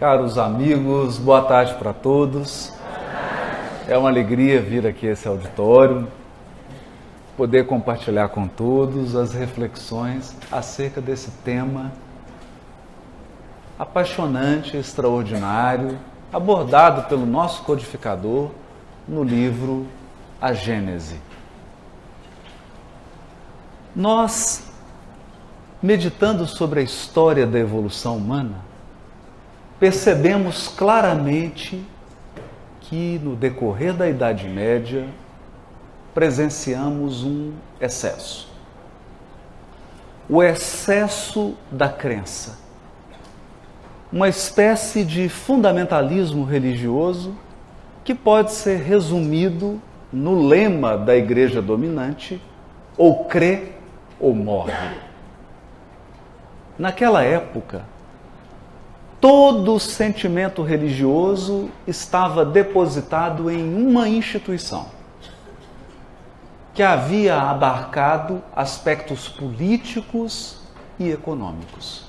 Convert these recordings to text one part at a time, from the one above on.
Caros amigos, boa tarde para todos. É uma alegria vir aqui a esse auditório, poder compartilhar com todos as reflexões acerca desse tema apaixonante, extraordinário, abordado pelo nosso codificador no livro A Gênese. Nós, meditando sobre a história da evolução humana, percebemos claramente que no decorrer da Idade Média presenciamos um excesso. O excesso da crença. Uma espécie de fundamentalismo religioso que pode ser resumido no lema da igreja dominante: ou crê ou morre. Naquela época, todo o sentimento religioso estava depositado em uma instituição, que havia abarcado aspectos políticos e econômicos.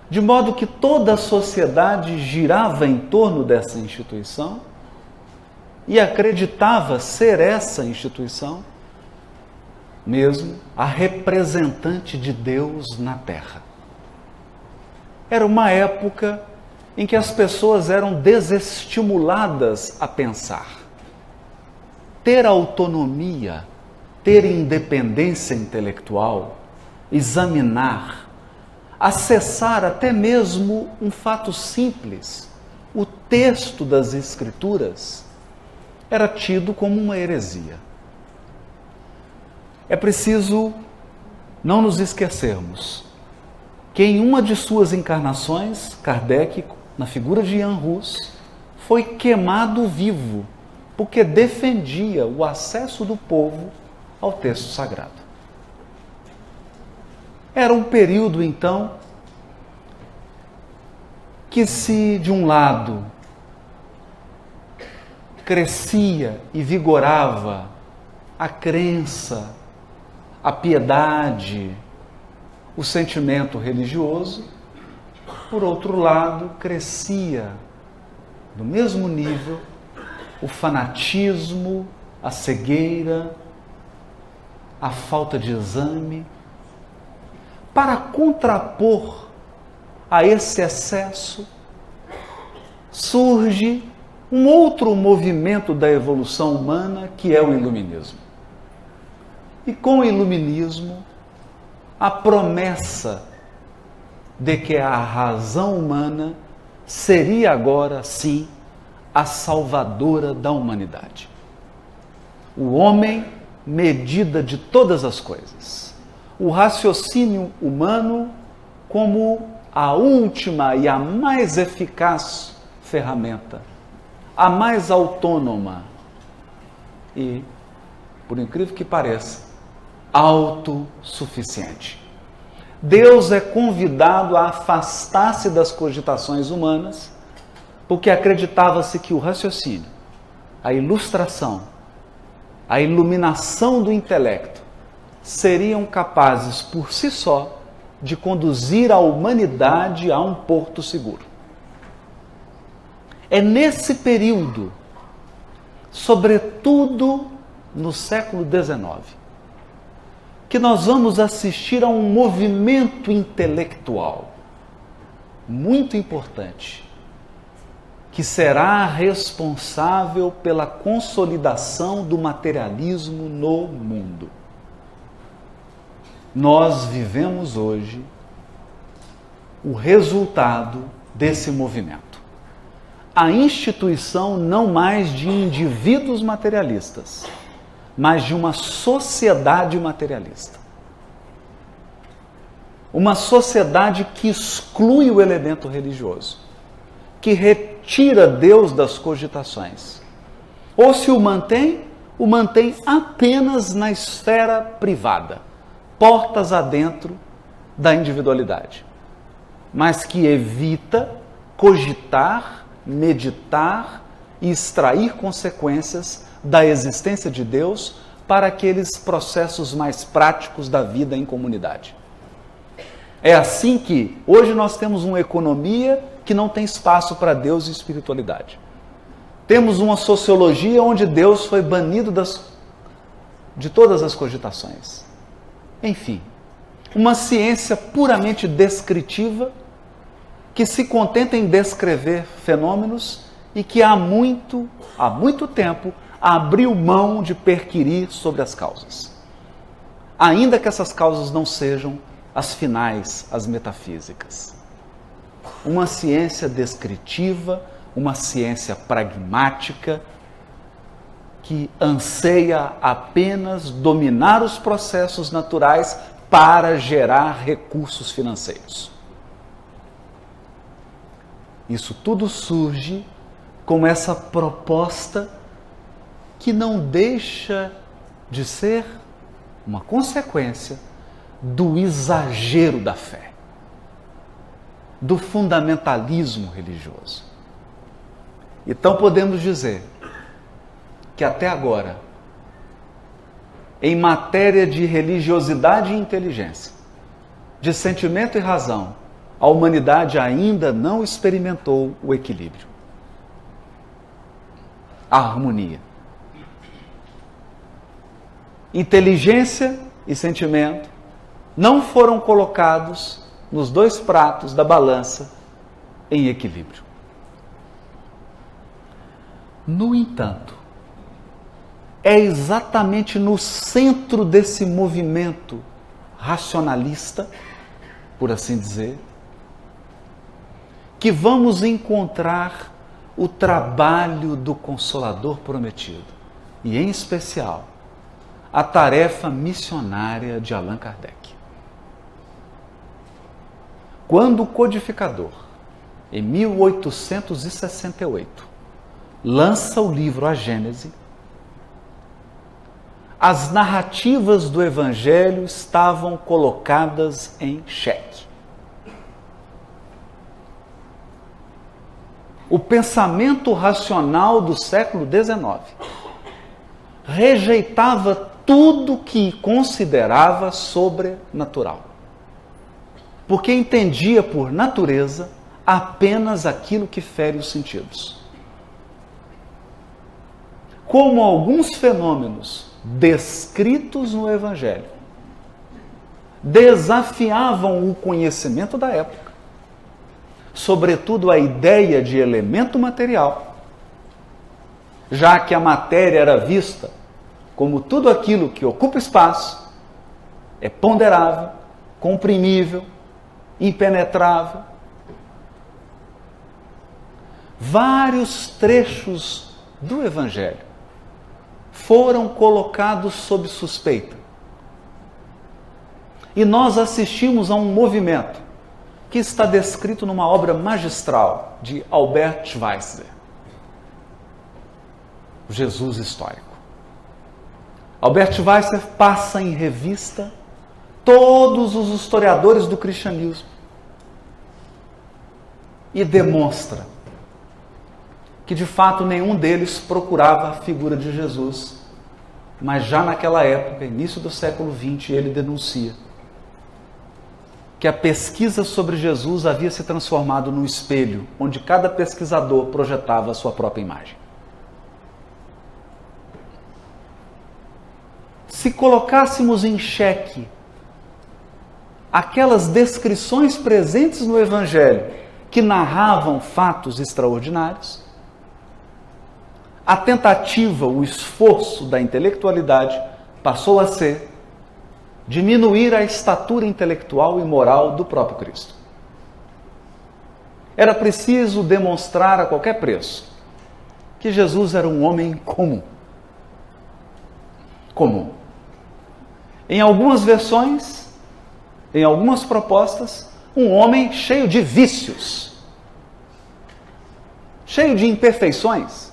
De modo que toda a sociedade girava em torno dessa instituição e acreditava ser essa instituição mesmo a representante de Deus na Terra. Era uma época em que as pessoas eram desestimuladas a pensar. Ter autonomia, ter independência intelectual, examinar, acessar até mesmo um fato simples, o texto das Escrituras, era tido como uma heresia. É preciso não nos esquecermos que em uma de suas encarnações, Kardec, na figura de Jan Hus, foi queimado vivo, porque defendia o acesso do povo ao texto sagrado. Era um período, então, que se, de um lado, crescia e vigorava a crença, a piedade, o sentimento religioso, por outro lado, crescia, no mesmo nível, o fanatismo, a cegueira, a falta de exame. Para contrapor a esse excesso, surge um outro movimento da evolução humana, que é o iluminismo. E com o iluminismo, a promessa de que a razão humana seria agora, sim, a salvadora da humanidade. O homem, medida de todas as coisas. O raciocínio humano como a última e a mais eficaz ferramenta, a mais autônoma e, por incrível que pareça, autossuficiente. Deus é convidado a afastar-se das cogitações humanas, porque acreditava-se que o raciocínio, a ilustração, a iluminação do intelecto seriam capazes por si só de conduzir a humanidade a um porto seguro. É nesse período, sobretudo no século XIX, que nós vamos assistir a um movimento intelectual muito importante, que será responsável pela consolidação do materialismo no mundo. Nós vivemos hoje o resultado desse movimento. A instituição não mais de indivíduos materialistas, mas de uma sociedade materialista. Uma sociedade que exclui o elemento religioso, que retira Deus das cogitações. Ou se o mantém apenas na esfera privada, portas adentro da individualidade, mas que evita cogitar, meditar e extrair consequências da existência de Deus para aqueles processos mais práticos da vida em comunidade. É assim que hoje nós temos uma economia que não tem espaço para Deus e espiritualidade. Temos uma sociologia onde Deus foi banido de todas as cogitações. Enfim, uma ciência puramente descritiva que se contenta em descrever fenômenos e que há muito tempo abriu mão de perquirir sobre as causas. Ainda que essas causas não sejam as finais, as metafísicas. Uma ciência descritiva, uma ciência pragmática, que anseia apenas dominar os processos naturais para gerar recursos financeiros. Isso tudo surge com essa proposta que não deixa de ser uma consequência do exagero da fé, do fundamentalismo religioso. Então podemos dizer que até agora, em matéria de religiosidade e inteligência, de sentimento e razão, a humanidade ainda não experimentou o equilíbrio, a harmonia. Inteligência e sentimento não foram colocados nos dois pratos da balança em equilíbrio. No entanto, é exatamente no centro desse movimento racionalista, por assim dizer, que vamos encontrar o trabalho do Consolador prometido, e em especial, a tarefa missionária de Allan Kardec. Quando o codificador, em 1868, lança o livro A Gênese, as narrativas do Evangelho estavam colocadas em xeque. O pensamento racional do século XIX rejeitava tudo que considerava sobrenatural, porque entendia por natureza apenas aquilo que fere os sentidos. Como alguns fenômenos descritos no Evangelho desafiavam o conhecimento da época, sobretudo a ideia de elemento material, já que a matéria era vista como tudo aquilo que ocupa espaço, é ponderável, comprimível, impenetrável. Vários trechos do Evangelho foram colocados sob suspeita. E nós assistimos a um movimento que está descrito numa obra magistral de Albert Schweitzer, o Jesus Histórico. Albert Schweitzer passa em revista todos os historiadores do cristianismo e demonstra que de fato nenhum deles procurava a figura de Jesus, mas já naquela época, início do século XX, ele denuncia que a pesquisa sobre Jesus havia se transformado num espelho, onde cada pesquisador projetava a sua própria imagem. Se colocássemos em xeque aquelas descrições presentes no Evangelho que narravam fatos extraordinários, a tentativa, o esforço da intelectualidade passou a ser diminuir a estatura intelectual e moral do próprio Cristo. Era preciso demonstrar a qualquer preço que Jesus era um homem comum. Em algumas versões, em algumas propostas, um homem cheio de vícios, cheio de imperfeições,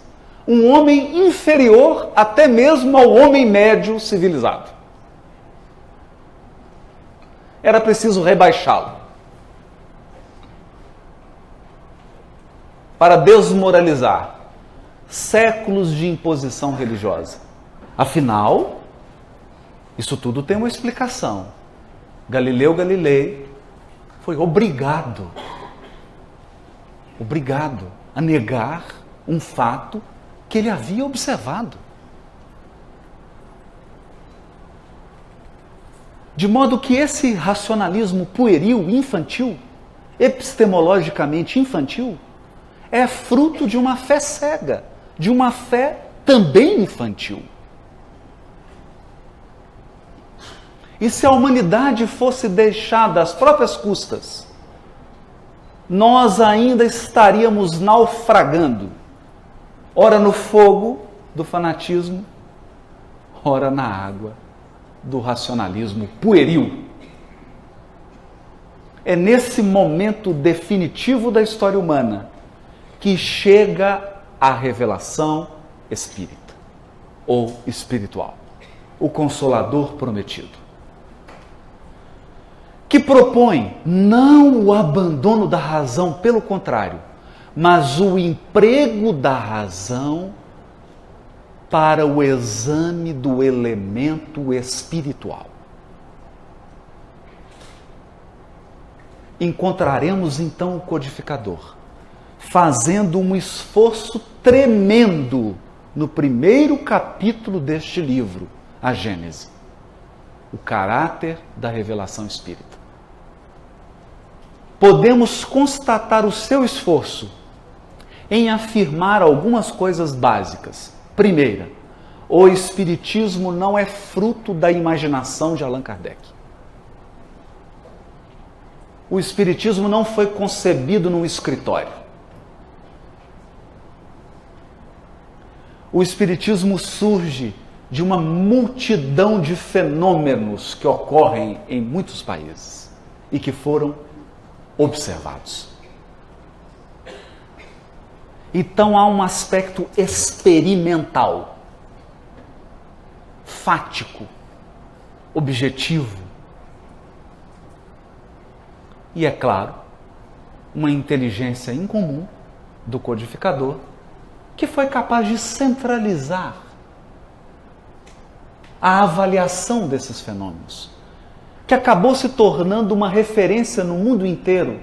um homem inferior até mesmo ao homem médio civilizado. Era preciso rebaixá-lo para desmoralizar séculos de imposição religiosa. Afinal, isso tudo tem uma explicação. Galileu Galilei foi obrigado obrigado a negar um fato que ele havia observado. De modo que esse racionalismo pueril, infantil, epistemologicamente infantil, é fruto de uma fé cega, de uma fé também infantil. E se a humanidade fosse deixada às próprias custas, nós ainda estaríamos naufragando, ora no fogo do fanatismo, ora na água do racionalismo pueril. É nesse momento definitivo da história humana que chega a revelação espírita, ou espiritual, o Consolador prometido, que propõe não o abandono da razão, pelo contrário, mas o emprego da razão para o exame do elemento espiritual. Encontraremos então o codificador fazendo um esforço tremendo no primeiro capítulo deste livro, a Gênese, o caráter da revelação espírita. Podemos constatar o seu esforço em afirmar algumas coisas básicas. Primeira, o Espiritismo não é fruto da imaginação de Allan Kardec. O Espiritismo não foi concebido num escritório. O Espiritismo surge de uma multidão de fenômenos que ocorrem em muitos países e que foram observados. Então há um aspecto experimental, fático, objetivo. E é claro, uma inteligência incomum do codificador que foi capaz de centralizar a avaliação desses fenômenos, que acabou se tornando uma referência no mundo inteiro,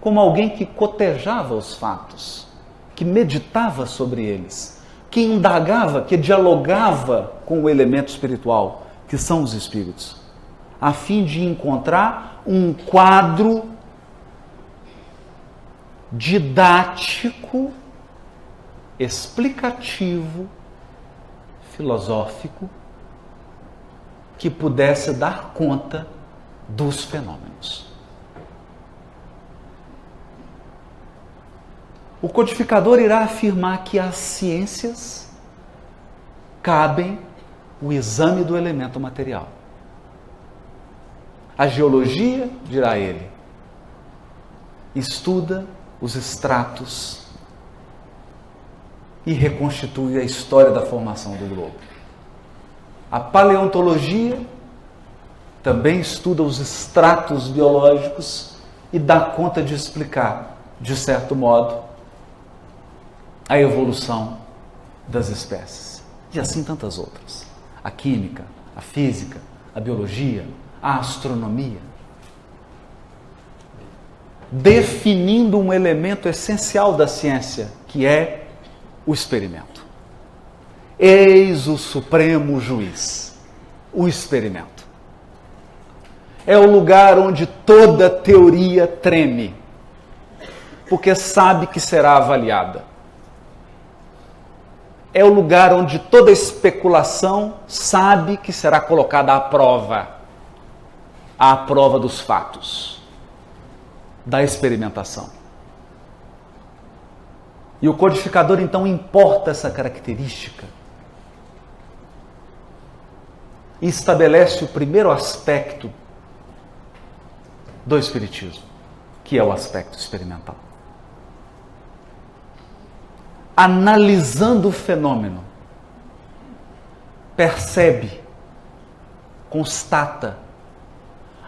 como alguém que cotejava os fatos, que meditava sobre eles, que indagava, que dialogava com o elemento espiritual, que são os espíritos, a fim de encontrar um quadro didático, explicativo, filosófico, que pudesse dar conta dos fenômenos. O codificador irá afirmar que às ciências cabem o exame do elemento material. A geologia, dirá ele, estuda os estratos e reconstitui a história da formação do globo. A paleontologia também estuda os estratos biológicos e dá conta de explicar, de certo modo, a evolução das espécies. E assim tantas outras. A química, a física, a biologia, a astronomia. Definindo um elemento essencial da ciência, que é o experimento. Eis o supremo juiz, o experimento. É o lugar onde toda teoria treme, porque sabe que será avaliada. É o lugar onde toda especulação sabe que será colocada à prova dos fatos, da experimentação. E o codificador, então, importa essa característica e estabelece o primeiro aspecto do Espiritismo, que é o aspecto experimental. Analisando o fenômeno, percebe, constata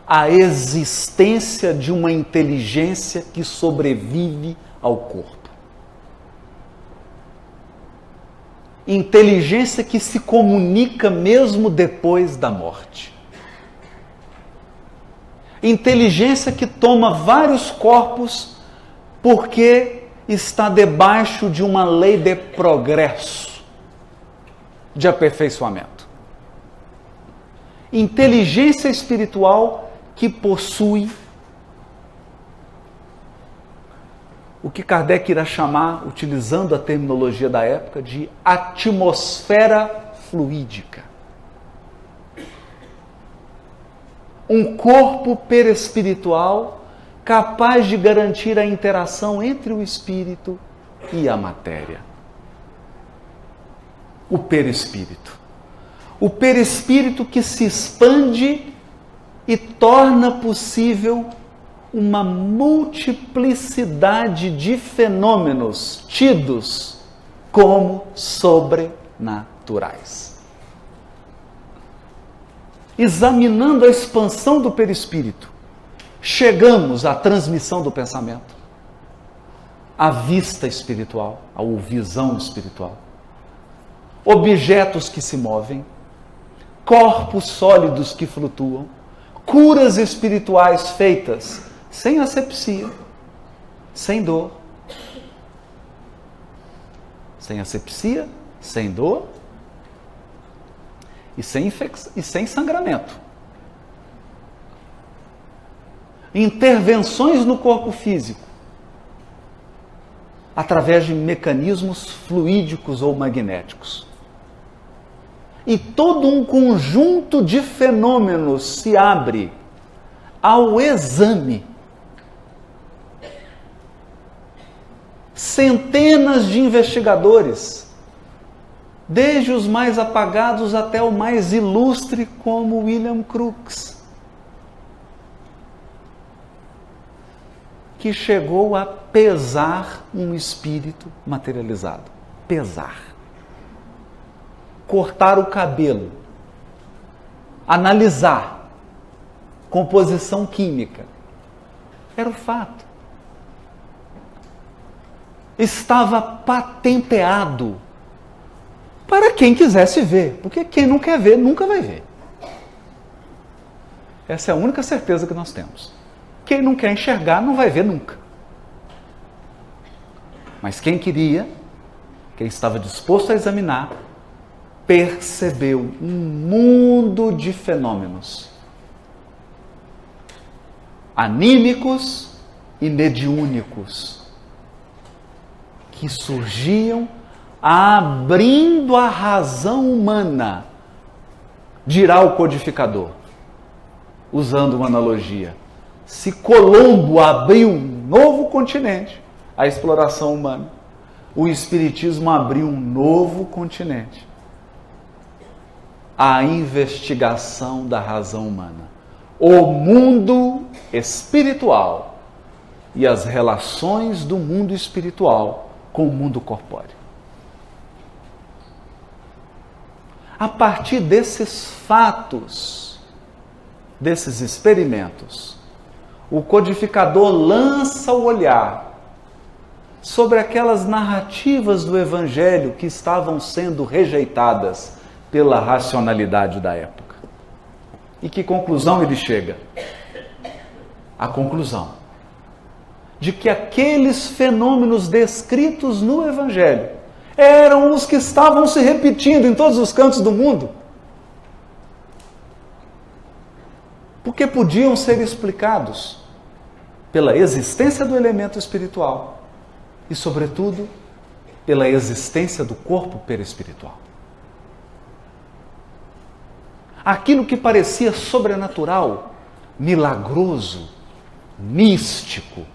a existência de uma inteligência que sobrevive ao corpo. Inteligência que se comunica mesmo depois da morte. Inteligência que toma vários corpos porque está debaixo de uma lei de progresso, de aperfeiçoamento. Inteligência espiritual que possui o que Kardec irá chamar, utilizando a terminologia da época, de atmosfera fluídica. Um corpo perespiritual capaz de garantir a interação entre o espírito e a matéria. O perispírito. O perispírito que se expande e torna possível uma multiplicidade de fenômenos tidos como sobrenaturais. Examinando a expansão do perispírito, chegamos à transmissão do pensamento, à vista espiritual, à visão espiritual, objetos que se movem, corpos sólidos que flutuam, curas espirituais feitas sem asepsia, sem dor. Sem asepsia, sem dor e sem sangramento. Intervenções no corpo físico, através de mecanismos fluídicos ou magnéticos. E todo um conjunto de fenômenos se abre ao exame. Centenas de investigadores, desde os mais apagados até o mais ilustre, como William Crookes, que chegou a pesar um espírito materializado. Pesar. Cortar o cabelo. Analisar. Composição química. Era o fato. Estava patenteado para quem quisesse ver, porque quem não quer ver, nunca vai ver. Essa é a única certeza que nós temos. Quem não quer enxergar, não vai ver nunca. Mas quem queria, quem estava disposto a examinar, percebeu um mundo de fenômenos anímicos e mediúnicos que surgiam abrindo a razão humana, dirá o codificador, usando uma analogia. Se Colombo abriu um novo continente, a exploração humana, o Espiritismo abriu um novo continente, a investigação da razão humana, o mundo espiritual e as relações do mundo espiritual com o mundo corpóreo. A partir desses fatos, desses experimentos, o codificador lança o olhar sobre aquelas narrativas do Evangelho que estavam sendo rejeitadas pela racionalidade da época. E que conclusão ele chega? A conclusão de que aqueles fenômenos descritos no Evangelho eram os que estavam se repetindo em todos os cantos do mundo. Porque podiam ser explicados pela existência do elemento espiritual e, sobretudo, pela existência do corpo perispiritual. Aquilo que parecia sobrenatural, milagroso, místico,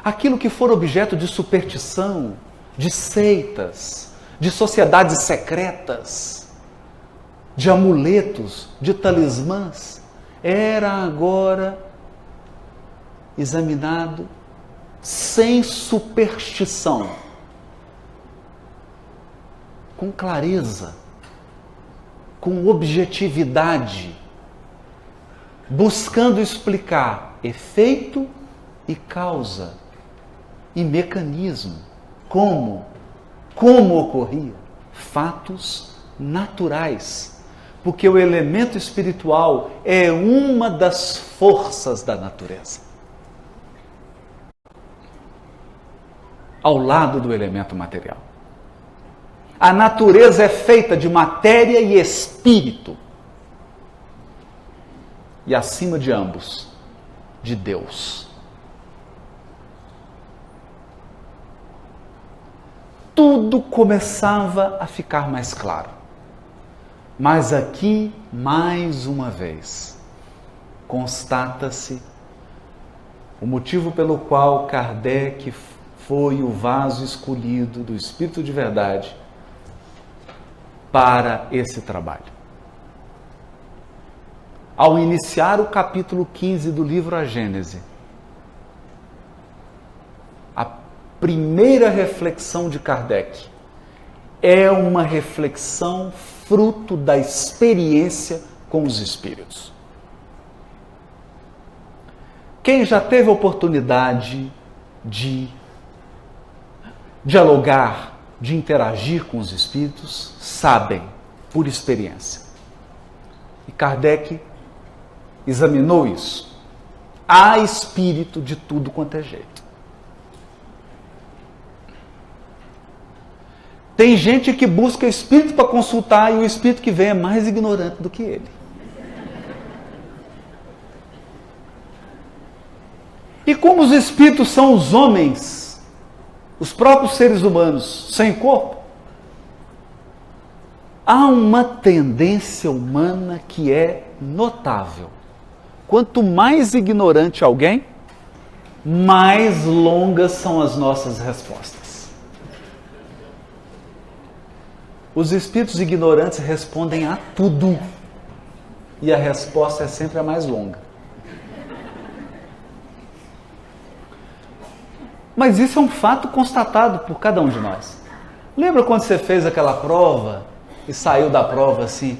aquilo que for objeto de superstição, de seitas, de sociedades secretas, de amuletos, de talismãs, era agora examinado sem superstição, com clareza, com objetividade, buscando explicar efeito e causa e mecanismo, como ocorria, fatos naturais, porque o elemento espiritual é uma das forças da natureza. ao lado do elemento material. A natureza é feita de matéria e espírito. E acima de ambos, de Deus. Tudo começava a ficar mais claro. Mas aqui, mais uma vez, constata-se o motivo pelo qual Kardec foi o vaso escolhido do Espírito de Verdade para esse trabalho. Ao iniciar o capítulo 15 do livro A Gênese, a primeira reflexão de Kardec é uma reflexão fruto da experiência com os espíritos. Quem já teve a oportunidade de dialogar, de interagir com os espíritos, sabem, por experiência. E Kardec examinou isso. Há espírito de tudo quanto é jeito. Tem gente que busca espírito para consultar e o espírito que vem é mais ignorante do que ele. E como os espíritos são os homens, os próprios seres humanos, sem corpo, há uma tendência humana que é notável. Quanto mais ignorante alguém, mais longas são as nossas respostas. Os espíritos ignorantes respondem a tudo. E a resposta é sempre a mais longa. Mas isso é um fato constatado por cada um de nós. Lembra quando você fez aquela prova e saiu da prova assim?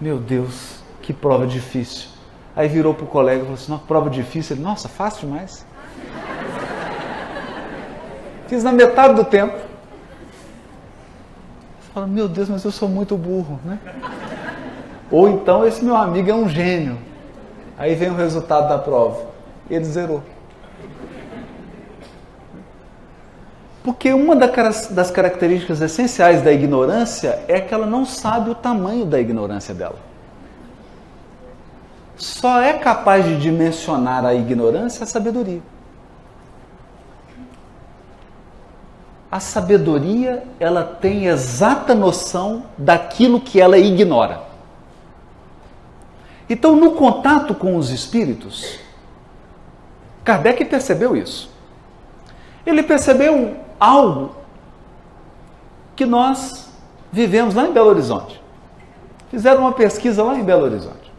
Meu Deus, que prova difícil. Aí virou para o colega e falou assim, nossa, prova difícil. Ele, nossa, fácil demais. Fiz na metade do tempo. Você fala, meu Deus, mas eu sou muito burro, né? Ou então, esse meu amigo é um gênio. Aí vem o resultado da prova. Ele zerou. Porque uma das características essenciais da ignorância é que ela não sabe o tamanho da ignorância dela. Só é capaz de dimensionar a ignorância a sabedoria. A sabedoria, ela tem exata noção daquilo que ela ignora. Então, no contato com os espíritos, Kardec percebeu isso. Ele percebeu algo que nós vivemos lá em Belo Horizonte. Fizeram uma pesquisa lá em Belo Horizonte.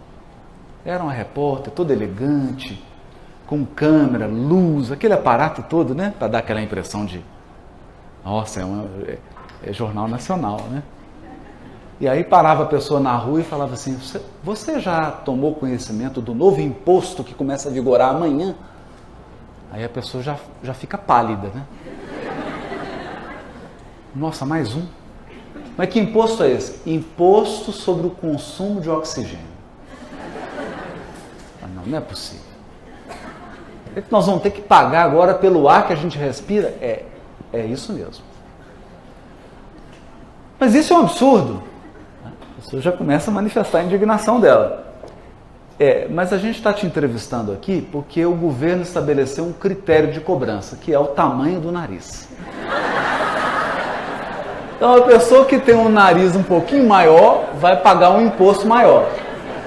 Era uma repórter toda elegante, com câmera, luz, aquele aparato todo, né? Para dar aquela impressão de, nossa, é jornal nacional, né? E aí parava a pessoa na rua e falava assim, você já tomou conhecimento do novo imposto que começa a vigorar amanhã? Aí a pessoa já fica pálida, né? Nossa, mais um? Mas que imposto é esse? Imposto sobre o consumo de oxigênio. Não é possível. Nós vamos ter que pagar agora pelo ar que a gente respira? É isso mesmo. Mas isso é um absurdo. A pessoa já começa a manifestar a indignação dela. Mas a gente está te entrevistando aqui porque o governo estabeleceu um critério de cobrança, que é o tamanho do nariz. Então a pessoa que tem um nariz um pouquinho maior vai pagar um imposto maior.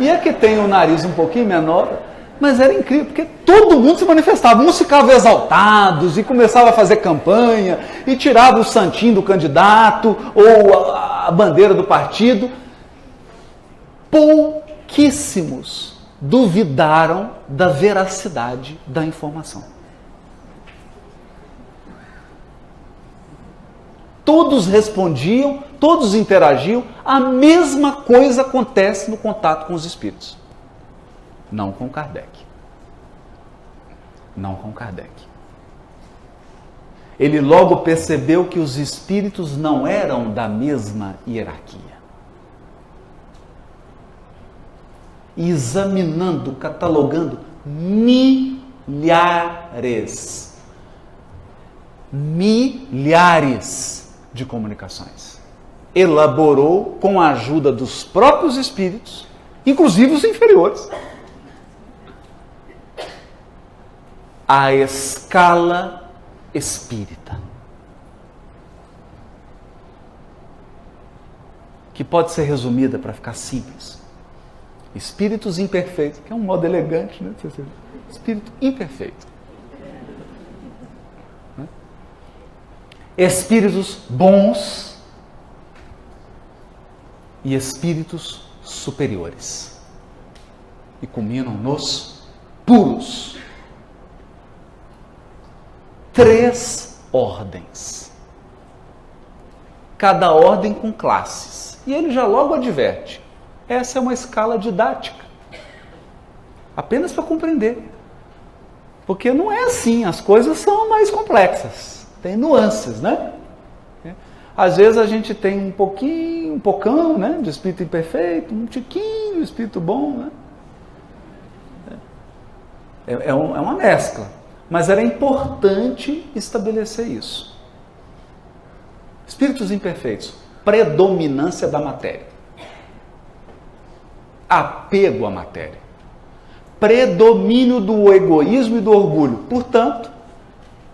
E a que tem um nariz um pouquinho menor, mas era incrível, porque todo mundo se manifestava. Uns ficavam exaltados e começavam a fazer campanha e tiravam o santinho do candidato ou a bandeira do partido. Pouquíssimos duvidaram da veracidade da informação. Todos respondiam, todos interagiam, a mesma coisa acontece no contato com os espíritos. Não com Kardec. Não com Kardec. Ele logo percebeu que os espíritos não eram da mesma hierarquia. E examinando, catalogando milhares milhares de comunicações. Elaborou com a ajuda dos próprios espíritos, inclusive os inferiores, a escala espírita, que pode ser resumida para ficar simples. Espíritos imperfeitos, que é um modo elegante, né? Espírito imperfeito. Espíritos bons e espíritos superiores. E culminam nos puros. 3 ordens. Cada ordem com classes. E ele já logo adverte. Essa é uma escala didática. Apenas para compreender. Porque não é assim, as coisas são mais complexas. Tem nuances, né? Às vezes a gente tem um pocão, né, de espírito imperfeito, um tiquinho de espírito bom, né? É uma mescla. Mas era importante estabelecer isso. Espíritos imperfeitos, predominância da matéria. Apego à matéria. Predomínio do egoísmo e do orgulho. Portanto,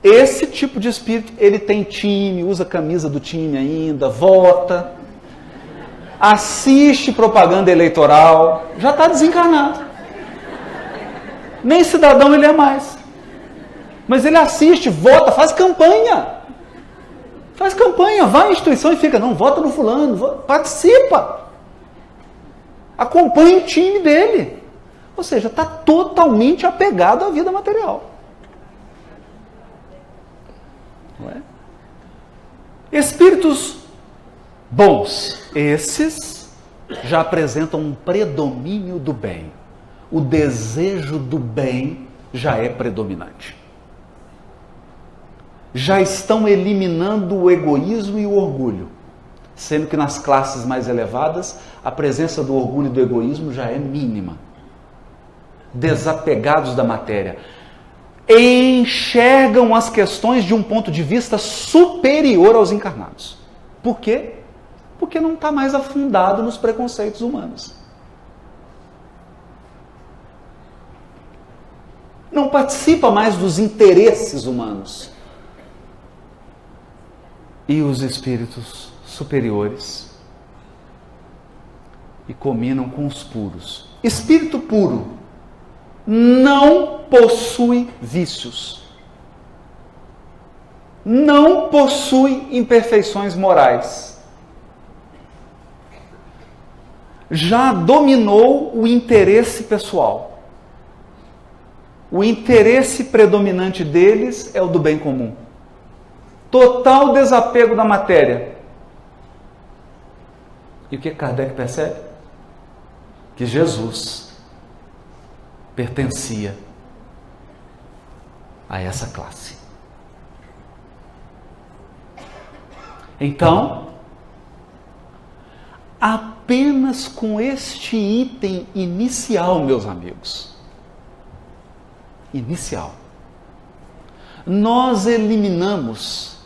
esse tipo de espírito, ele tem time, usa a camisa do time ainda, vota, assiste propaganda eleitoral, já está desencarnado. Nem cidadão ele é mais. Mas ele assiste, vota, faz campanha. Faz campanha, vai à instituição e fica, não, vota no fulano, participa. Acompanha o time dele. Ou seja, está totalmente apegado à vida material. Não é? Espíritos bons, esses já apresentam um predomínio do bem. O desejo do bem já é predominante. Já estão eliminando o egoísmo e o orgulho, sendo que nas classes mais elevadas a presença do orgulho e do egoísmo já é mínima. Desapegados da matéria, enxergam as questões de um ponto de vista superior aos encarnados. Por quê? Porque não está mais afundado nos preconceitos humanos. Não participa mais dos interesses humanos. E os espíritos superiores e combinam com os puros. Espírito puro não possui vícios. Não possui imperfeições morais. Já dominou o interesse pessoal. O interesse predominante deles é o do bem comum. Total desapego da matéria. E o que Kardec percebe? Que Jesus pertencia a essa classe. Então, apenas com este item inicial, meus amigos, inicial, nós eliminamos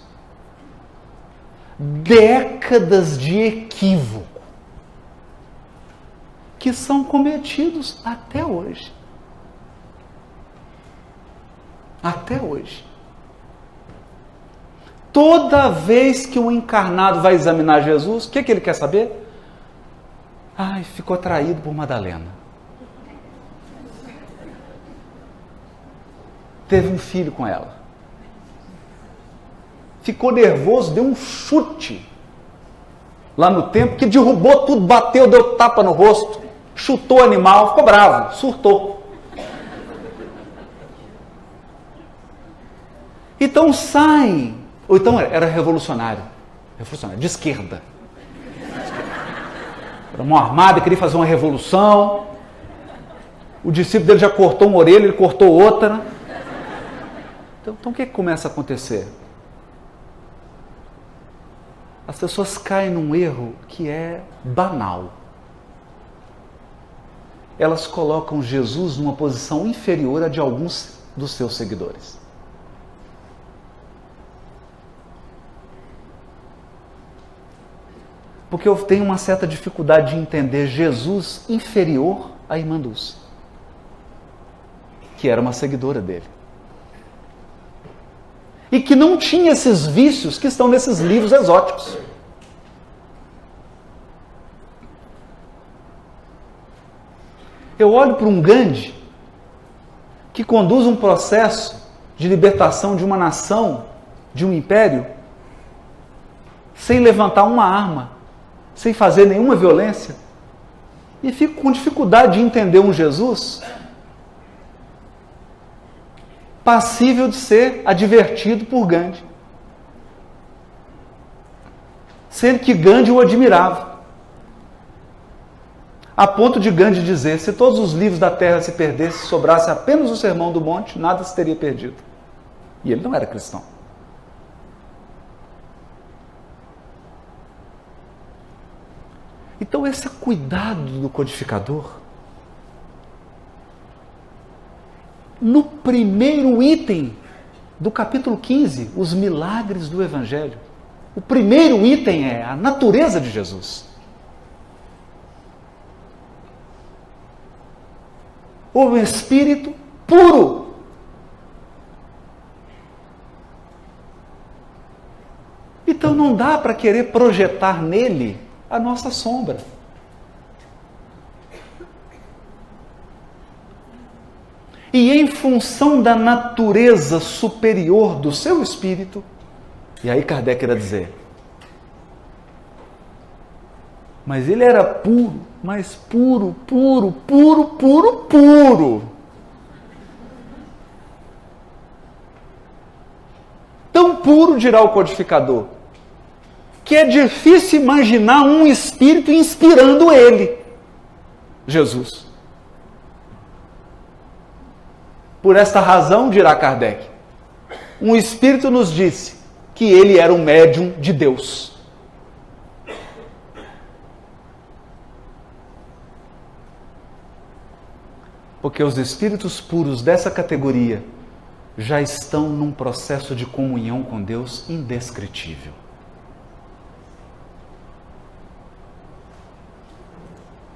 décadas de equívoco que são cometidos até hoje. Até hoje. Toda vez que um encarnado vai examinar Jesus, o que ele quer saber? Ai, ficou atraído por Madalena. Teve um filho com ela. Ficou nervoso, deu um chute lá no templo, que derrubou tudo, bateu, deu tapa no rosto, chutou o animal, ficou bravo, surtou. Então sai, ou então era revolucionário, de esquerda. Era mão armada, queria fazer uma revolução. O discípulo dele já cortou uma orelha, ele cortou outra. Então o que começa a acontecer? As pessoas caem num erro que é banal. Elas colocam Jesus numa posição inferior à de alguns dos seus seguidores. Porque eu tenho uma certa dificuldade de entender Jesus inferior à irmã Dulce, que era uma seguidora dele. E que não tinha esses vícios que estão nesses livros exóticos. Eu olho para um Gandhi que conduz um processo de libertação de uma nação, de um império, sem levantar uma arma, sem fazer nenhuma violência, e fico com dificuldade de entender um Jesus passível de ser advertido por Gandhi. Sendo que Gandhi o admirava. A ponto de Gandhi dizer, se todos os livros da terra se perdessem, sobrasse apenas o Sermão do Monte, nada se teria perdido. E ele não era cristão. Então esse cuidado do codificador, no primeiro item do capítulo 15, os milagres do Evangelho, o primeiro item é a natureza de Jesus. O Espírito puro. Então não dá para querer projetar nele a nossa sombra. E em função da natureza superior do seu espírito, e aí Kardec irá dizer, mas ele era puro, mas puro. Tão puro, dirá o codificador, que é difícil imaginar um espírito inspirando ele, Jesus. Por esta razão, dirá Kardec, um espírito nos disse que ele era um médium de Deus. Porque os espíritos puros dessa categoria já estão num processo de comunhão com Deus indescritível.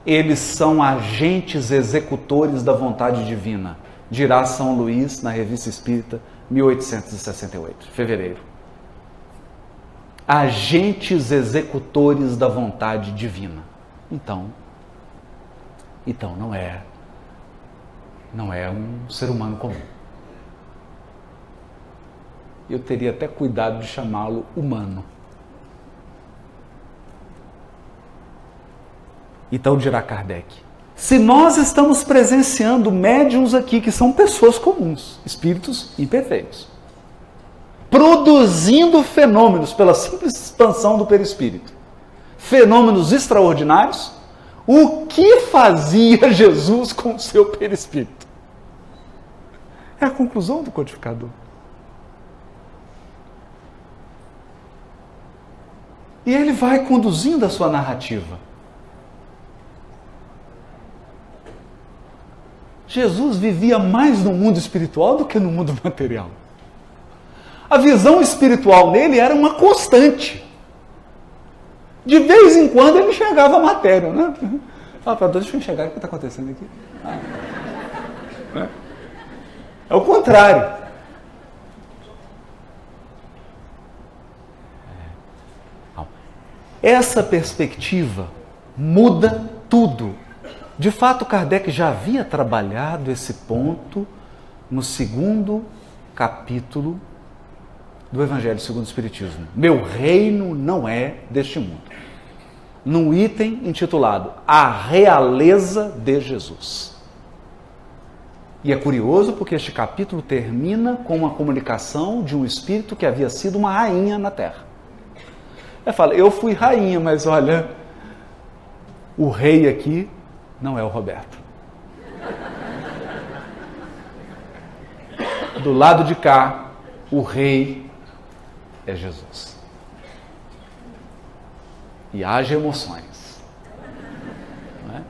Eles são agentes executores da vontade divina, dirá São Luís na Revista Espírita, 1868, fevereiro. Agentes executores da vontade divina. Então não é um ser humano comum. Eu teria até cuidado de chamá-lo humano. Então dirá Kardec, se nós estamos presenciando médiuns aqui que são pessoas comuns, espíritos imperfeitos, produzindo fenômenos pela simples expansão do perispírito, fenômenos extraordinários, o que fazia Jesus com o seu perispírito? É a conclusão do codificador. E ele vai conduzindo a sua narrativa. Jesus vivia mais no mundo espiritual do que no mundo material. A visão espiritual nele era uma constante. De vez em quando ele enxergava a matéria, né? Deixa eu enxergar o que está acontecendo aqui. É o contrário. Essa perspectiva muda tudo. De fato, Kardec já havia trabalhado esse ponto no segundo capítulo do Evangelho segundo o Espiritismo. Meu reino não é deste mundo. Num item intitulado A Realeza de Jesus. E é curioso porque este capítulo termina com uma comunicação de um espírito que havia sido uma rainha na Terra. Ele fala, eu fui rainha, mas olha, o rei aqui não é o Roberto. Do lado de cá, o rei é Jesus. E haja emoções. Não é?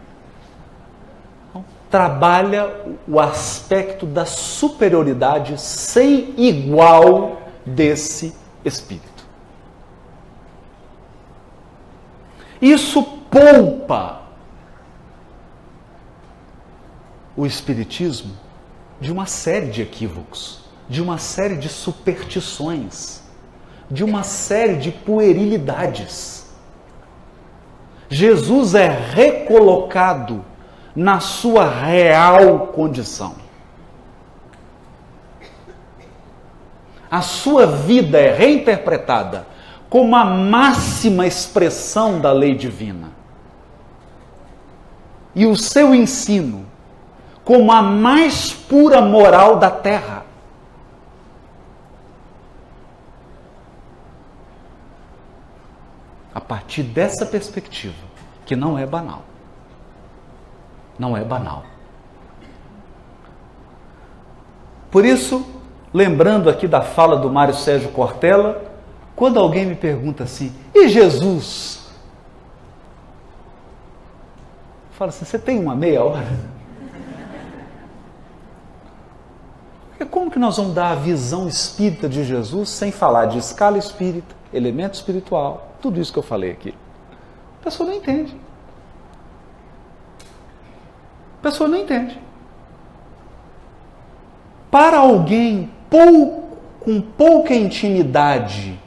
Então, trabalha o aspecto da superioridade sem igual desse espírito. Isso poupa o Espiritismo de uma série de equívocos, de uma série de superstições, de uma série de puerilidades. Jesus é recolocado na sua real condição. A sua vida é reinterpretada como a máxima expressão da lei divina. E o seu ensino como a mais pura moral da terra. A partir dessa perspectiva, que não é banal. Não é banal. Por isso, lembrando aqui da fala do Mário Sérgio Cortella, quando alguém me pergunta assim, e Jesus? Eu falo assim, você tem uma meia hora? Porque como que nós vamos dar a visão espírita de Jesus sem falar de escala espírita, elemento espiritual, tudo isso que eu falei aqui? A pessoa não entende. A pessoa não entende. Para alguém com pouca intimidade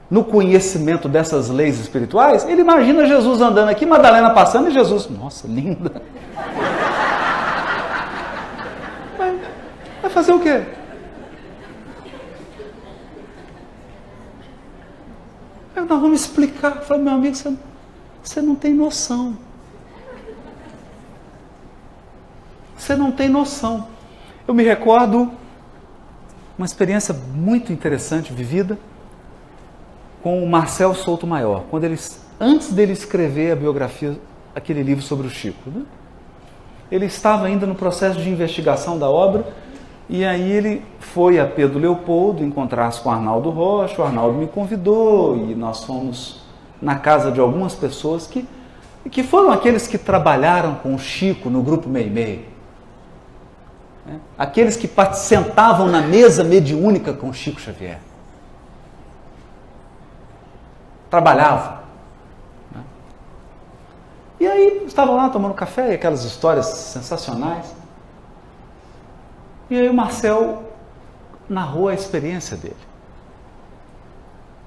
no conhecimento dessas leis espirituais, ele imagina Jesus andando aqui, Madalena passando e Jesus, nossa, linda. Vai fazer o quê? Nós vamos explicar. Eu falei, meu amigo, você não tem noção. Você não tem noção. Eu me recordo uma experiência muito interessante vivida com o Marcel Souto Maior, quando antes dele escrever a biografia, aquele livro sobre o Chico, né? Ele estava ainda no processo de investigação da obra, e aí ele foi a Pedro Leopoldo encontrar-se com o Arnaldo Rocha, o Arnaldo me convidou, e nós fomos na casa de algumas pessoas que foram aqueles que trabalharam com o Chico no Grupo Meimei. Aqueles que sentavam na mesa mediúnica com Chico Xavier. Trabalhavam. E aí estavam lá tomando café e aquelas histórias sensacionais. E aí o Marcel narrou a experiência dele.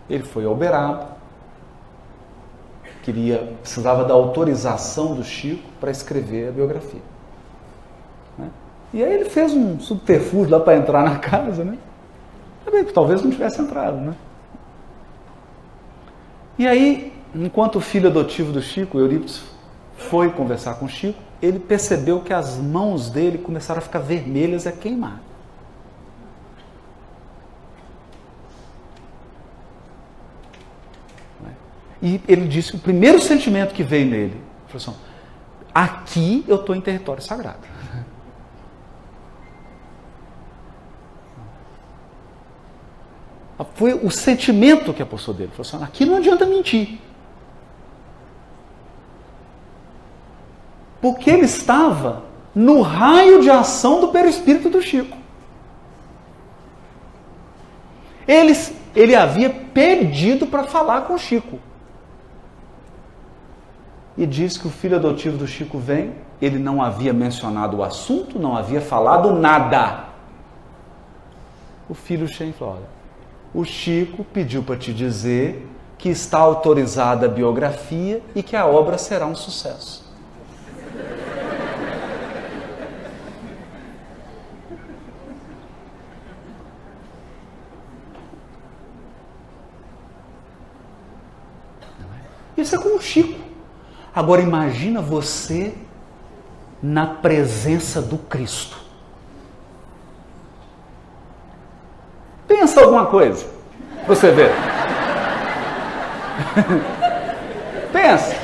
Ele foi ao Uberaba, precisava da autorização do Chico para escrever a biografia. E aí ele fez um subterfúgio lá para entrar na casa, né? Talvez não tivesse entrado, né? E aí, enquanto o filho adotivo do Chico, Eurípides, foi conversar com o Chico, ele percebeu que as mãos dele começaram a ficar vermelhas e a queimar. E ele disse, o primeiro sentimento que veio nele, foi assim, aqui eu estou em território sagrado. Foi o sentimento que apossou dele. Falou assim, aqui não adianta mentir. Porque ele estava no raio de ação do perispírito do Chico. Ele havia pedido para falar com o Chico. E diz que o filho adotivo do Chico vem, ele não havia mencionado o assunto, não havia falado nada. O filho chega e falou, olha, o Chico pediu para te dizer que está autorizada a biografia e que a obra será um sucesso. Isso é com o Chico. Agora imagina você na presença do Cristo. Pensa alguma coisa, você vê. Pensa.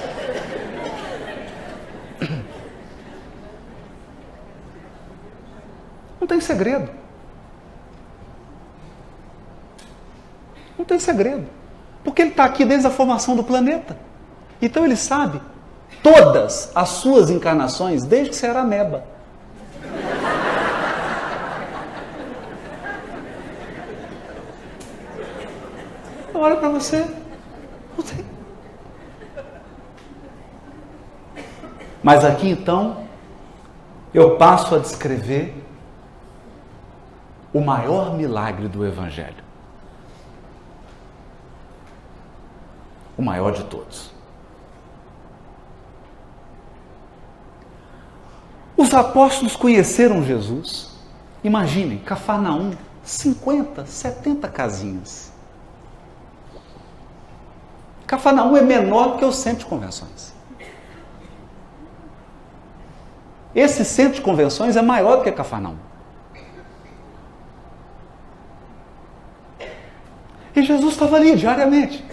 Não tem segredo. Não tem segredo. Porque ele está aqui desde a formação do planeta. Então ele sabe todas as suas encarnações desde que você era ameba. Olha para você, não tem. Mas aqui então, eu passo a descrever o maior milagre do Evangelho. O maior de todos. Os apóstolos conheceram Jesus. Imaginem, Cafarnaum, 50, 70 casinhas. Cafarnaum é menor do que o centro de convenções. Esse centro de convenções é maior do que Cafarnaum. E Jesus estava ali diariamente.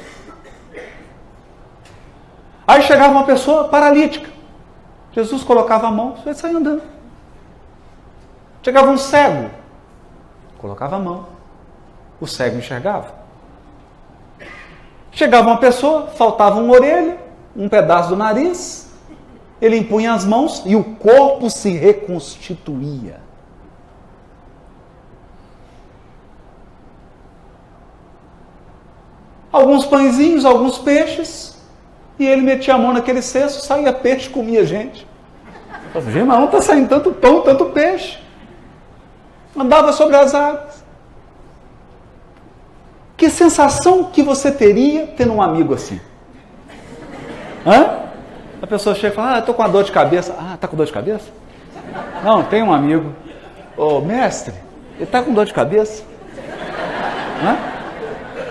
Aí chegava uma pessoa paralítica. Jesus colocava a mão e saía andando. Chegava um cego. Colocava a mão. O cego enxergava. Chegava uma pessoa, faltava uma orelha, um pedaço do nariz. Ele impunha as mãos e o corpo se reconstituía. Alguns pãezinhos, alguns peixes. E ele metia a mão naquele cesto, saía peixe, comia gente. Eu falei, gente, mas não está saindo tanto pão, tanto peixe. Andava sobre as águas. Que sensação que você teria tendo um amigo assim? Hã? A pessoa chega e fala, estou com uma dor de cabeça. Ah, está com dor de cabeça? Não, tem um amigo. Ô, mestre, ele está com dor de cabeça? Hã?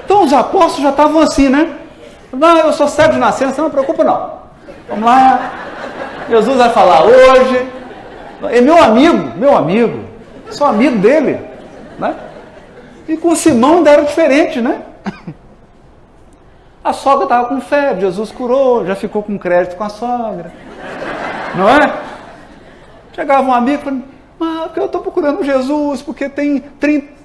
Então os apóstolos já estavam assim, né? Não, eu sou cego de nascença, não me preocupa não. Vamos lá. Jesus vai falar hoje. É meu amigo. Sou amigo dele. Né? E com Simão ainda era diferente, né? A sogra estava com febre, Jesus curou, já ficou com crédito com a sogra. Não é? Chegava um amigo e falava, mas eu estou procurando Jesus, porque tem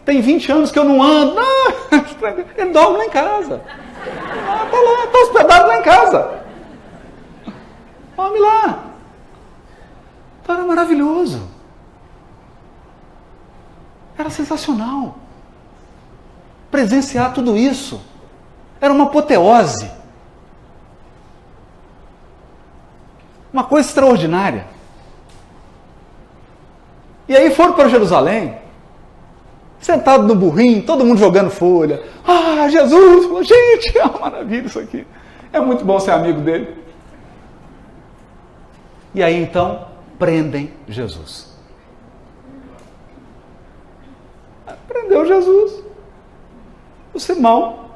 20 anos que eu não ando. Não, ele dorme lá em casa. Está lá, está hospedado lá em casa. Vamos lá. Então era maravilhoso. Era sensacional. Presenciar tudo isso. Era uma apoteose. Uma coisa extraordinária. E aí foram para Jerusalém, sentado no burrinho, todo mundo jogando folha. Ah, Jesus! Gente, é uma maravilha isso aqui. É muito bom ser amigo dele. E aí então, prendem Jesus. Prendeu Jesus. O Simão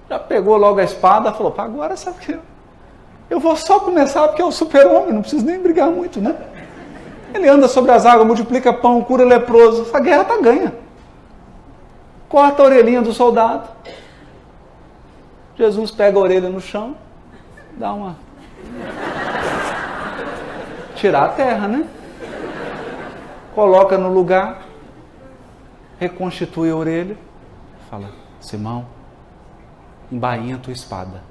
já pegou logo a espada e falou, pá, agora sabe o que? Eu vou só começar porque é o super-homem, não preciso nem brigar muito, né? Ele anda sobre as águas, multiplica pão, cura leproso. Essa guerra está ganha. Corta a orelhinha do soldado. Jesus pega a orelha no chão, dá uma... tirar a terra, né? Coloca no lugar, reconstitui a orelha, fala, Simão, embainha a tua espada,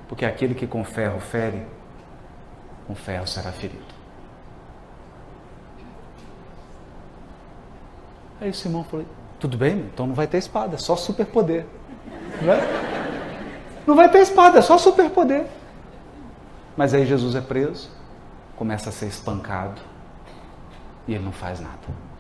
porque aquele que com ferro fere, com ferro será ferido. Aí Simão falou, tudo bem, então não vai ter espada, é só superpoder. Não vai ter espada, é só superpoder. Mas aí Jesus é preso, começa a ser espancado, e ele não faz nada.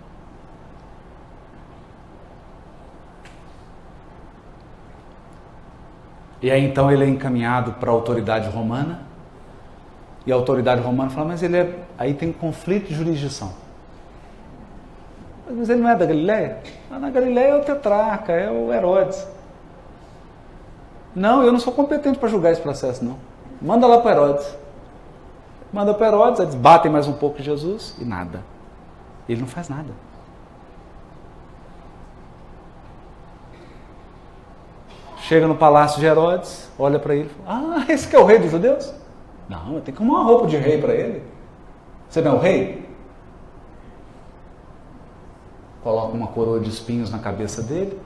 E aí então ele é encaminhado para a autoridade romana, e a autoridade romana fala, mas ele é... Aí tem conflito de jurisdição. Mas ele não é da Galileia? Na Galileia é o tetrarca, é o Herodes. Não, eu não sou competente para julgar esse processo, não. Manda lá para Herodes. Manda para Herodes, eles batem mais um pouco de Jesus e nada. Ele não faz nada. Chega no palácio de Herodes, olha para ele e fala, esse que é o rei dos judeus? Não, eu tenho que arrumar uma roupa de rei para ele. Você não é o rei? Coloca uma coroa de espinhos na cabeça dele,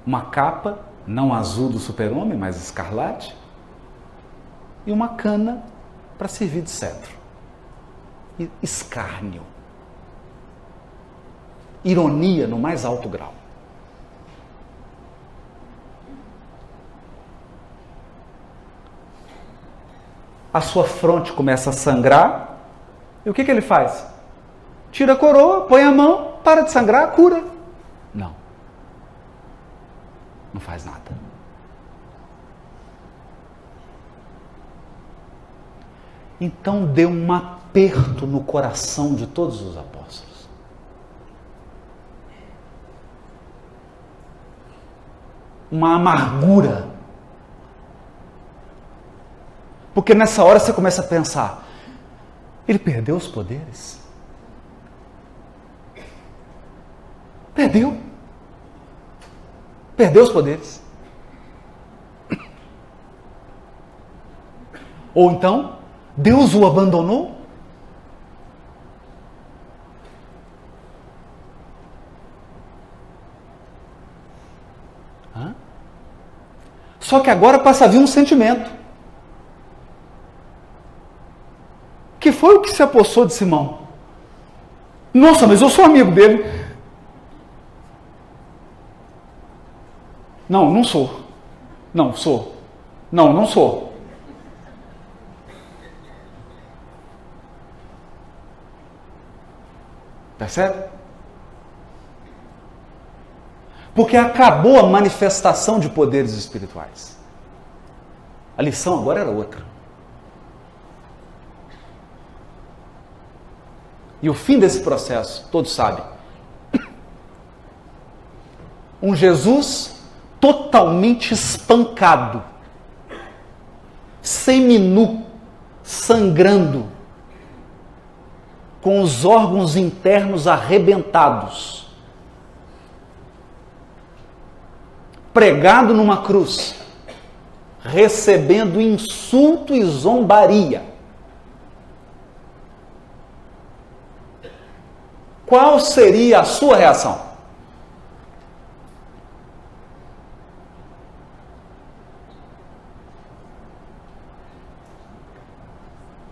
uma capa, não azul do super-homem, mas escarlate, e uma cana para servir de cetro. E escárnio. Ironia no mais alto grau. a sua fronte começa a sangrar, e o que ele faz? Tira a coroa, põe a mão, para de sangrar, cura. Não. Não faz nada. Então deu um aperto no coração de todos os apóstolos. Uma amargura. Porque nessa hora você começa a pensar, ele perdeu os poderes? Perdeu. Perdeu os poderes. Ou então, Deus o abandonou? Só que agora passa a vir um sentimento. Que foi o que se apossou de Simão? Nossa, mas eu sou amigo dele. Não, não sou. Não, sou. Não, não sou. Percebe? Porque acabou a manifestação de poderes espirituais. A lição agora era outra. E o fim desse processo, todos sabem. Um Jesus totalmente espancado, seminu, sangrando, com os órgãos internos arrebentados, pregado numa cruz, recebendo insulto e zombaria. Qual seria a sua reação?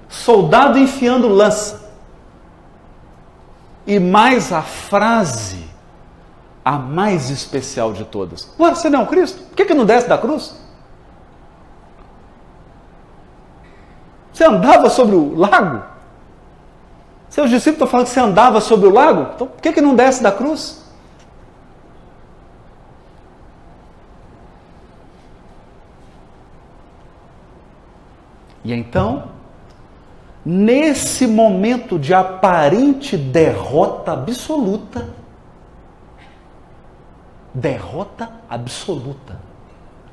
Soldado enfiando lança. E mais a frase, a mais especial de todas. Ué, você não é um Cristo? Por que não desce da cruz? Você andava sobre o lago? Seus discípulos estão falando que você andava sobre o lago? Então por que não desce da cruz? E então, nesse momento de aparente derrota absoluta,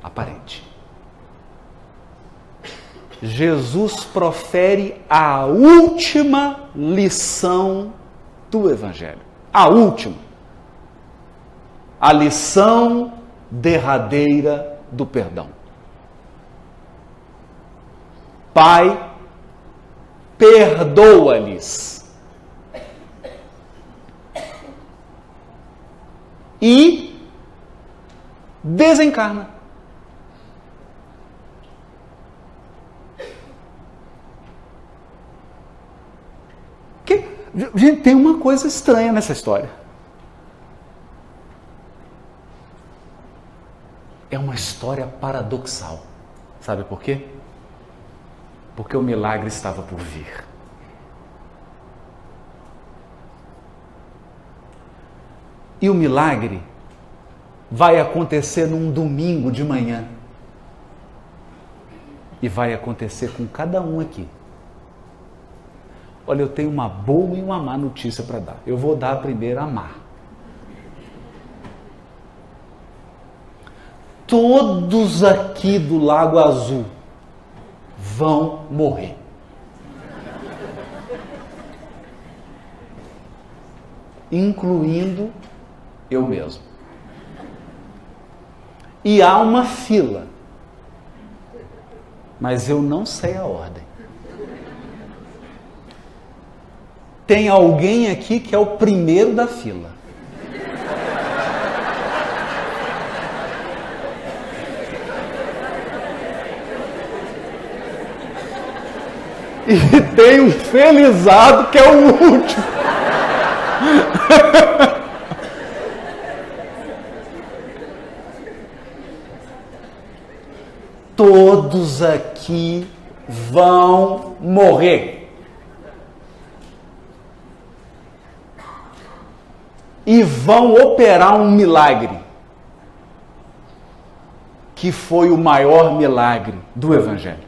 aparente, Jesus profere a última lição do Evangelho. A última. A lição derradeira do perdão. Pai, perdoa-lhes. E desencarna. Gente, tem uma coisa estranha nessa história. É uma história paradoxal. Sabe por quê? Porque o milagre estava por vir. E o milagre vai acontecer num domingo de manhã. E vai acontecer com cada um aqui. Olha, eu tenho uma boa e uma má notícia para dar. Eu vou dar primeiro a má. Todos aqui do Lago Azul vão morrer. Incluindo eu mesmo. E há uma fila. Mas eu não sei a ordem. Tem alguém aqui que é o primeiro da fila. E tem um felizado que é o último. Todos aqui vão morrer. E vão operar um milagre, que foi o maior milagre do Evangelho.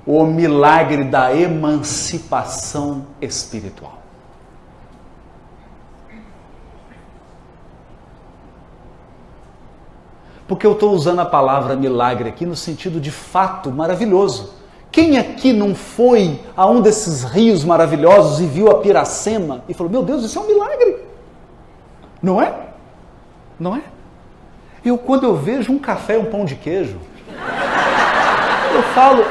O milagre da emancipação espiritual. Porque eu estou usando a palavra milagre aqui no sentido de fato maravilhoso. Quem aqui não foi a um desses rios maravilhosos e viu a Piracema e falou, meu Deus, isso é um milagre? Não é? Não é? Quando eu vejo um café e um pão de queijo, eu falo,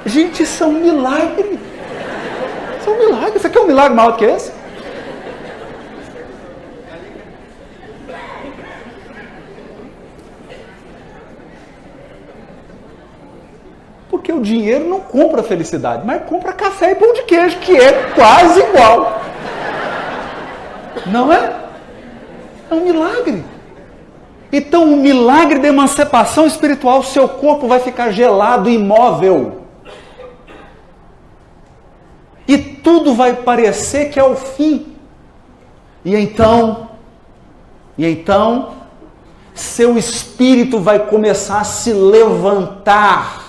gente, isso é um milagre. Isso é um milagre. Você quer um milagre maior do que esse? Porque o dinheiro não compra felicidade, mas compra café e pão de queijo, que é quase igual. Não é? É um milagre. Então, o milagre da emancipação espiritual, seu corpo vai ficar gelado e imóvel. E tudo vai parecer que é o fim. E então, seu espírito vai começar a se levantar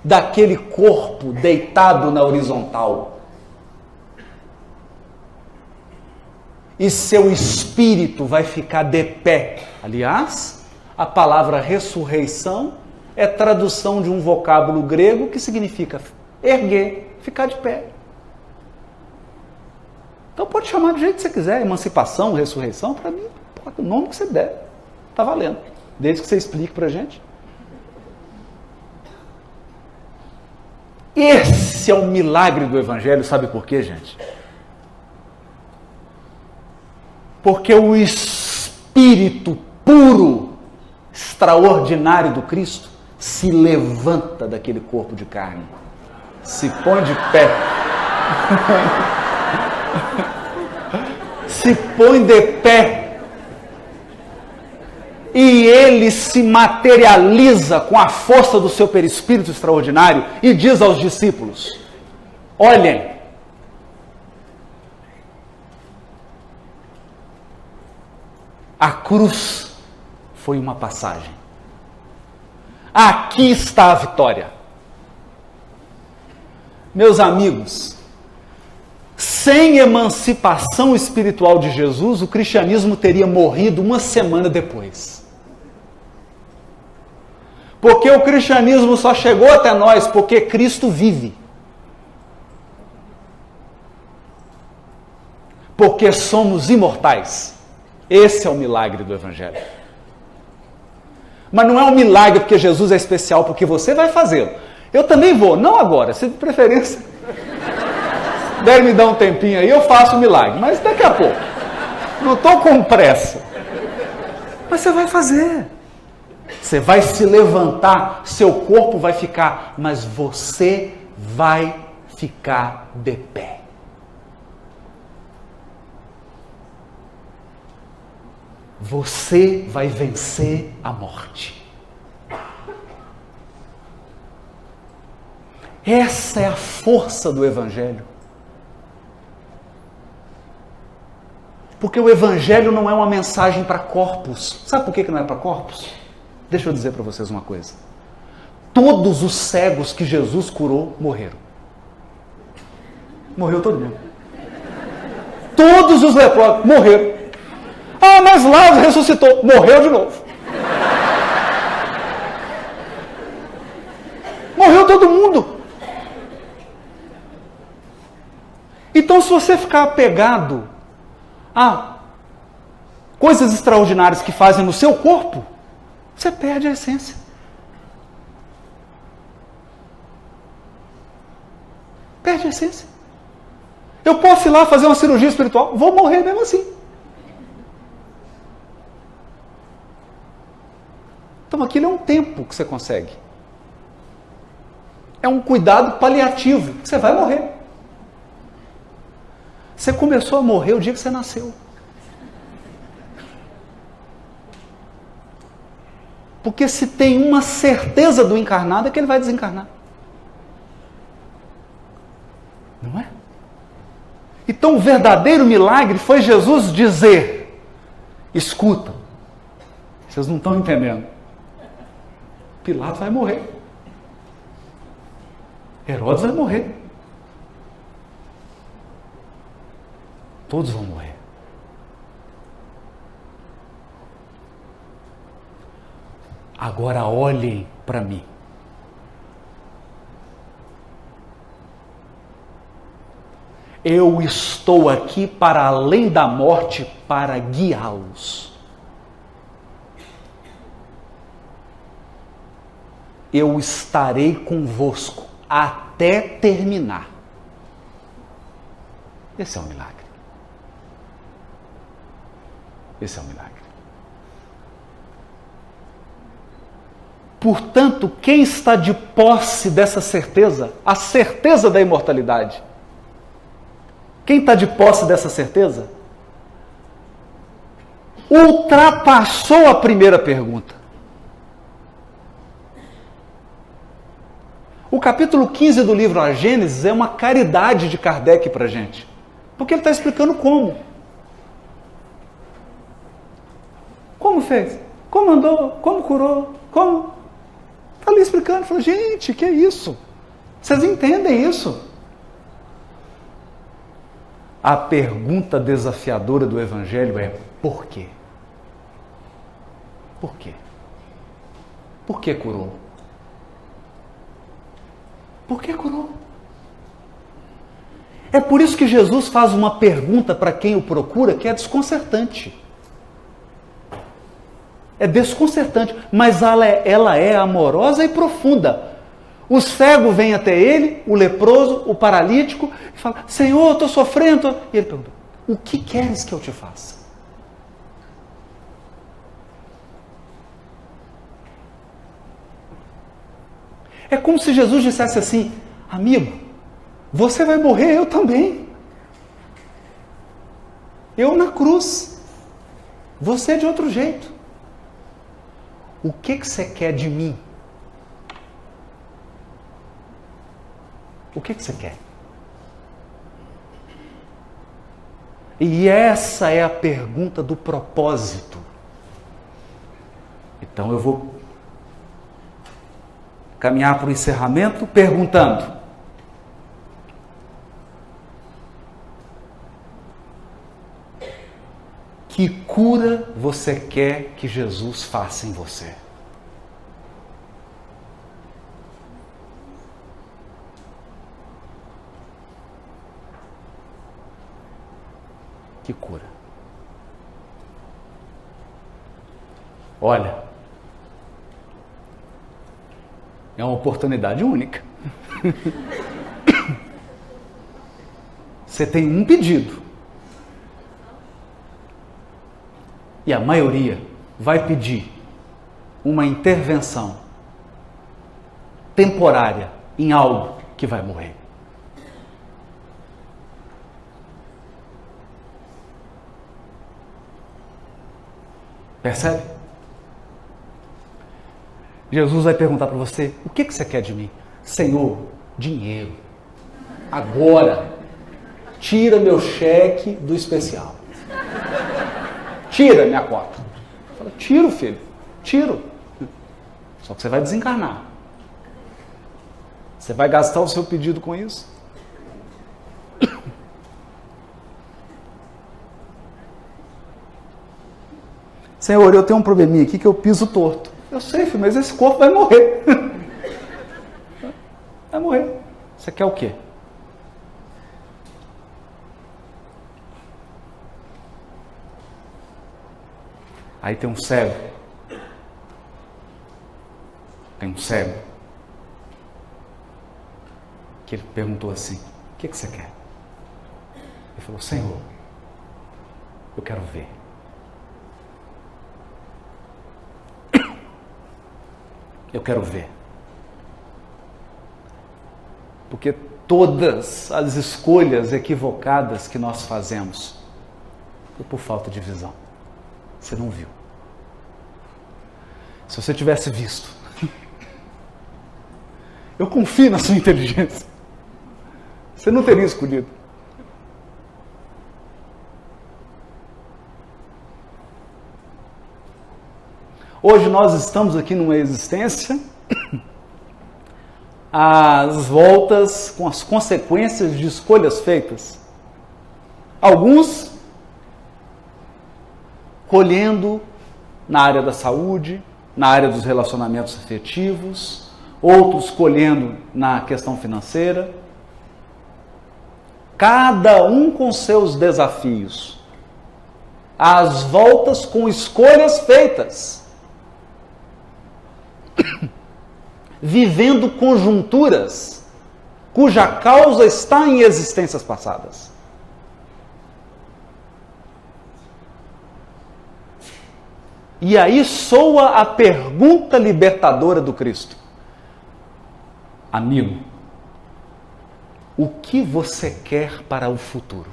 daquele corpo deitado na horizontal. E seu espírito vai ficar de pé. Aliás, a palavra ressurreição é tradução de um vocábulo grego que significa erguer, ficar de pé. Então pode chamar do jeito que você quiser, emancipação, ressurreição, para mim, o nome que você der, está valendo. Desde que você explique para a gente. Esse é o milagre do Evangelho, sabe por quê, gente? Porque o Espírito puro, extraordinário do Cristo, se levanta daquele corpo de carne, se põe de pé, se põe de pé, e ele se materializa com a força do seu perispírito extraordinário e diz aos discípulos, olhem, a cruz foi uma passagem. Aqui está a vitória. Meus amigos, sem emancipação espiritual de Jesus, o cristianismo teria morrido uma semana depois. Porque o cristianismo só chegou até nós porque Cristo vive. Porque somos imortais. Esse é o milagre do Evangelho. Mas não é um milagre porque Jesus é especial, porque você vai fazê-lo. Eu também vou, não agora, se de preferência deve me dar um tempinho aí, eu faço o milagre, mas daqui a pouco. Não estou com pressa. Mas você vai fazer. Você vai se levantar, seu corpo vai ficar, mas você vai ficar de pé. Você vai vencer a morte. Essa é a força do Evangelho. Porque o Evangelho não é uma mensagem para corpos. Sabe por que não é para corpos? Deixa eu dizer para vocês uma coisa. Todos os cegos que Jesus curou morreram. Morreu todo mundo. Todos os leprosos morreram. Ah, mas Lázaro ressuscitou. Morreu de novo. Morreu todo mundo. Então, se você ficar apegado a coisas extraordinárias que fazem no seu corpo, você perde a essência. Perde a essência. Eu posso ir lá fazer uma cirurgia espiritual, vou morrer mesmo assim. Então aquilo é um tempo que você consegue. É um cuidado paliativo. Você vai morrer. Você começou a morrer o dia que você nasceu. Porque se tem uma certeza do encarnado é que ele vai desencarnar. Não é? Então o verdadeiro milagre foi Jesus dizer: escuta, vocês não estão entendendo. Pilatos vai morrer. Herodes vai morrer. Todos vão morrer. Agora olhem para mim. Eu estou aqui para além da morte para guiá-los. Eu estarei convosco até terminar. Esse é um milagre. Esse é um milagre. Portanto, quem está de posse dessa certeza, a certeza da imortalidade, quem está de posse dessa certeza, ultrapassou a primeira pergunta. O capítulo 15 do livro A Gênesis é uma caridade de Kardec para a gente, porque ele está explicando como. Como fez? Como andou? Como curou? Como? Está ali explicando. Falou, gente, que é isso? Vocês entendem isso? A pergunta desafiadora do Evangelho é: por quê? Por quê? Por que curou? Por que curou? É por isso que Jesus faz uma pergunta para quem o procura que é desconcertante. É desconcertante, mas ela é amorosa e profunda. O cego vem até ele, o leproso, o paralítico, e fala: Senhor, eu estou sofrendo. E ele pergunta: o que queres que eu te faça? É como se Jesus dissesse assim: amigo, você vai morrer, eu também. Eu na cruz, você de outro jeito. O que você quer de mim? O que você quer? E essa é a pergunta do propósito. Então eu vou caminhar para o encerramento perguntando: que cura você quer que Jesus faça em você? Que cura? Olha, é uma oportunidade única. Você tem um pedido. E a maioria vai pedir uma intervenção temporária em algo que vai morrer. Percebe? Jesus vai perguntar para você: o que você quer de mim? Senhor, dinheiro. Agora, tira meu cheque do especial. Tira minha cota. Fala: tiro, filho, tiro. Só que você vai desencarnar. Você vai gastar o seu pedido com isso? Senhor, eu tenho um probleminha aqui que eu piso torto. Eu sei, filho, mas esse corpo vai morrer. Vai morrer. Você quer o quê? Aí tem um cego. Tem um cego. Que ele perguntou assim: o que você quer? Ele falou: Senhor, eu quero ver. Eu quero ver. Porque todas as escolhas equivocadas que nós fazemos foi por falta de visão. Você não viu. Se você tivesse visto. Eu confio na sua inteligência. Você não teria escolhido. Hoje nós estamos aqui numa existência às voltas com as consequências de escolhas feitas. Alguns colhendo na área da saúde, na área dos relacionamentos afetivos, outros colhendo na questão financeira. Cada um com seus desafios. Às voltas com escolhas feitas. Vivendo conjunturas cuja causa está em existências passadas. E aí soa a pergunta libertadora do Cristo. Amigo, o que você quer para o futuro?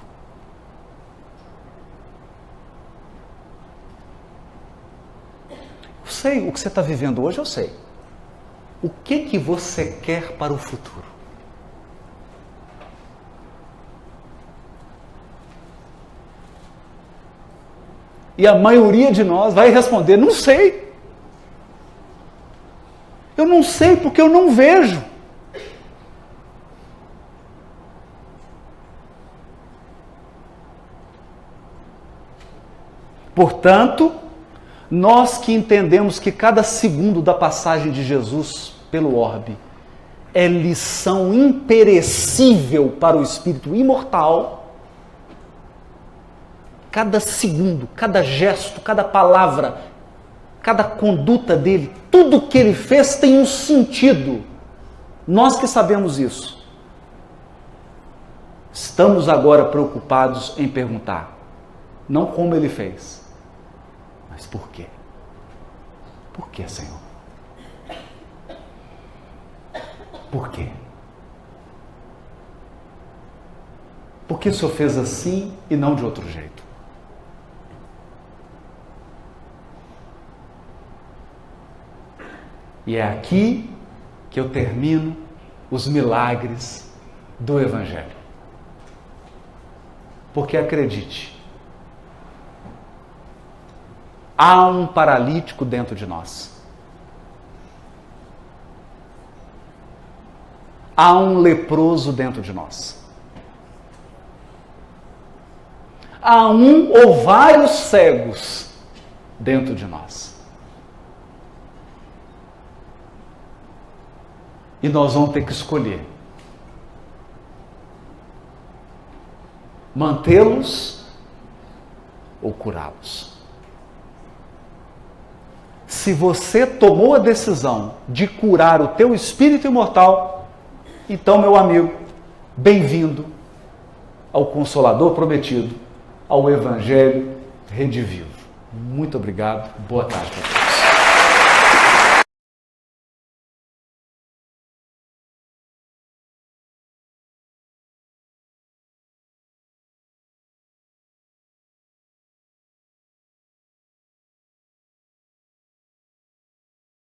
Eu sei o que você está vivendo hoje, eu sei. O que você quer para o futuro? E a maioria de nós vai responder, não sei. Eu não sei porque eu não vejo. Portanto, nós que entendemos que cada segundo da passagem de Jesus pelo orbe é lição imperecível para o espírito imortal, cada segundo, cada gesto, cada palavra, cada conduta dele, tudo que ele fez tem um sentido. Nós que sabemos isso, estamos agora preocupados em perguntar, não como ele fez, mas por quê? Por quê, Senhor? Por quê? Por que o Senhor fez assim e não de outro jeito? E é aqui que eu termino os milagres do Evangelho. Porque acredite, há um paralítico dentro de nós. Há um leproso dentro de nós. Há um ou vários cegos dentro de nós. E nós vamos ter que escolher mantê-los ou curá-los. Se você tomou a decisão de curar o teu espírito imortal, então, meu amigo, bem-vindo ao Consolador prometido, ao Evangelho redivivo. Muito obrigado, boa tarde a todos.